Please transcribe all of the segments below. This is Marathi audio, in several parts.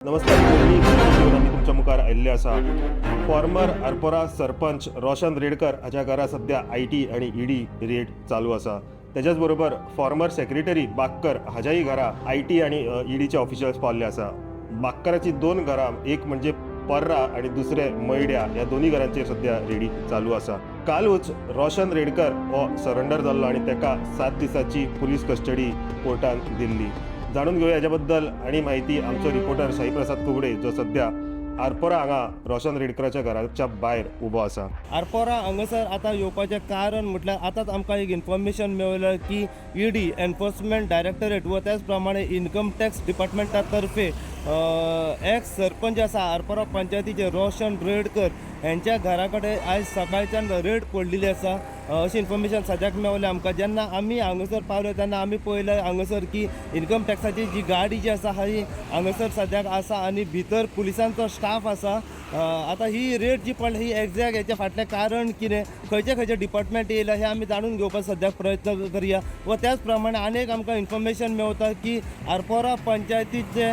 नमस्कार मी आम्ही तुमच्या मुखार आयिल्ले आसा। फॉर्मर आरपोरा सरपंच रोशन रेडकर हाच्या घरा सध्या IT आणि ED रेड चालू आसा। तेच्याच बरोबर फॉर्मर सेक्रेटरी बाक्कर हाच्याही घरा IT आणि EDचे ऑफिशियल्स पावल्ले आसा। बाक्कराची दोन घरां, एक म्हणजे पर्रा आणि दुसरे मैड्या, ह्या दोन्ही घरांचेर सध्या रेडी चालू आसा। कालूच रोशन रेडकर हो सरेंडर जाल्लो आणि तेका 7 दिसाची पुलीस कस्टडी कोर्टान दिल्ली। जाणून घेऊया याच्याबद्दल आणि माहिती आमचो रिपोर्टर साईप्रसाद कुगडे, जो सध्या आरपोरा हांगा रोशन रेडकराच्या घराच्या भायर उबो आसा। आरपोरा हांगासर आतां येवपाचें कारण म्हटल्यार आतांच आमकां एक इन्फॉर्मेशन मेळ्ळें की ED एनफोर्समेंट डायरेक्टरेट व त्याच प्रमाणे इन्कम टॅक्स डिपार्टमेंटा तर्फे एक्स सरपंच आसा आरपोरा पंचायतीचे रोशन रेडकर यांच्या घरा कडेन आयज सकाळच्यान रेड पडलेली आसा अशी इन्फॉर्मेशन सद्याक मेळ्ळें आमकां। जेन्ना आमी हांगासर पावले तेन्ना आमी पळयलें हांगासर की इन्कम टॅक्साची जी गाडी जी आसा ही हांगासर सद्याक आसा आणि भितर पुलिसांचो स्टाफ आसा। आतां ही रेड जी पडली ही एक्झॅक्ट हेच्या फाटलें कारण कितें, खंयचे डिपार्टमेंट येयला हे आमी जाणून घेवपाक सद्याक प्रयत्न करुया। व त्याच प्रमाणे आनीक आमकां इन्फॉर्मेशन मेळटा की आरपोरा पंचायतीचे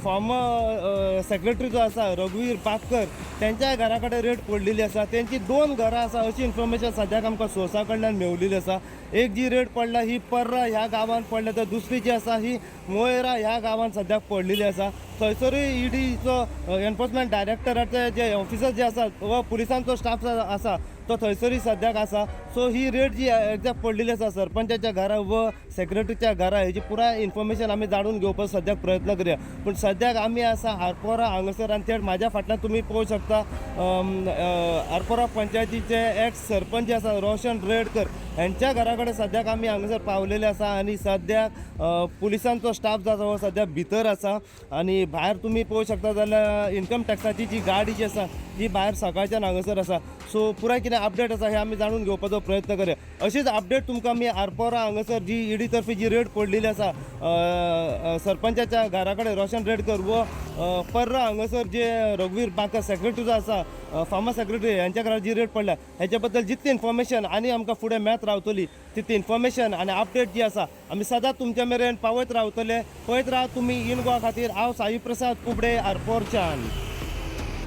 फॉर्मर सेक्रेटरी जो आसा रघुवीर बाक्कर त्यांच्या घरा कडेन रेड पडलेली आसा। त्यांची दोन घरां आसा अशी इन्फॉर्मेशन सद्याक आमकां सोर्सा कडल्यान मेळिल्ली आसा। एक जी रेड पडला ही पर्रा ह्या गांवांत पडल्या, तर दुसरी जी आसा ही मोयरा ह्या गांवांत सद्याक पडलेली आसा। थंयसरूय EDचो एनफोर्समेंट डायरेक्टराचे जे ऑफिसर जे आसात व पुलिसांचो स्टाफ आसा तो थंयसरूय सद्याक आसा। सो ही रेड जी एक्झॅक्ट पडलेली आसा सरपंचाच्या घरा व सेक्रेटरीच्या घरा हेची पुराय इन्फॉर्मेशन आमी जाणून घेवपाक सद्याक प्रयत्न करूया। पूण सद्याक आमी आसा आरपोरा हांगासर आनी थेट म्हाज्या फाटल्यान तुमी पळोवंक शकता आरपोरा पंचायतीचे एक्स सरपंच आसा रोशन रेडकर यांच्या घरा कडेन सद्याक आमी हांगासर पावलेले आसा आणि सद्याक पुलिसांचो स्टाफ जो आसा हो सद्याक भितर आसा आणि भायर तुमी पळोवंक शकता जाल्यार इन्कम टॅक्साची जी गाडी जी आसा ती भायर सकाळच्यान हांगासर आसा। सो पुराय कितें अपडेट आसा हे आमी जाणून घेवपाचो प्रयत्न करूया। अशीच अपडेट तुमकां आमी आरपोरा हांगासर जी ED तर्फे जी रेड पडलेली आसा सरपंचाच्या घरा कडेन रोशन रेडकर व पर्रा हांगासर जे रघुवीर बाक्कर सेक्रेटरी जो आसा फार्मर सेक्रेटरी यांच्या घरात जी रेड पडल्या ह्याच्या बद्दल जितली इन्फॉर्मेशन आणि आमकां फुडें मेळत रावतली तितली इन्फॉर्मेशन आणि अपडेट जी आसा आमी सदांच तुमच्या मेरेन पावयत रावतले। पळयत राहा तुमी इन गोवा खातीर। हांव साईप्रसाद कुगडे आरपोरच्यान।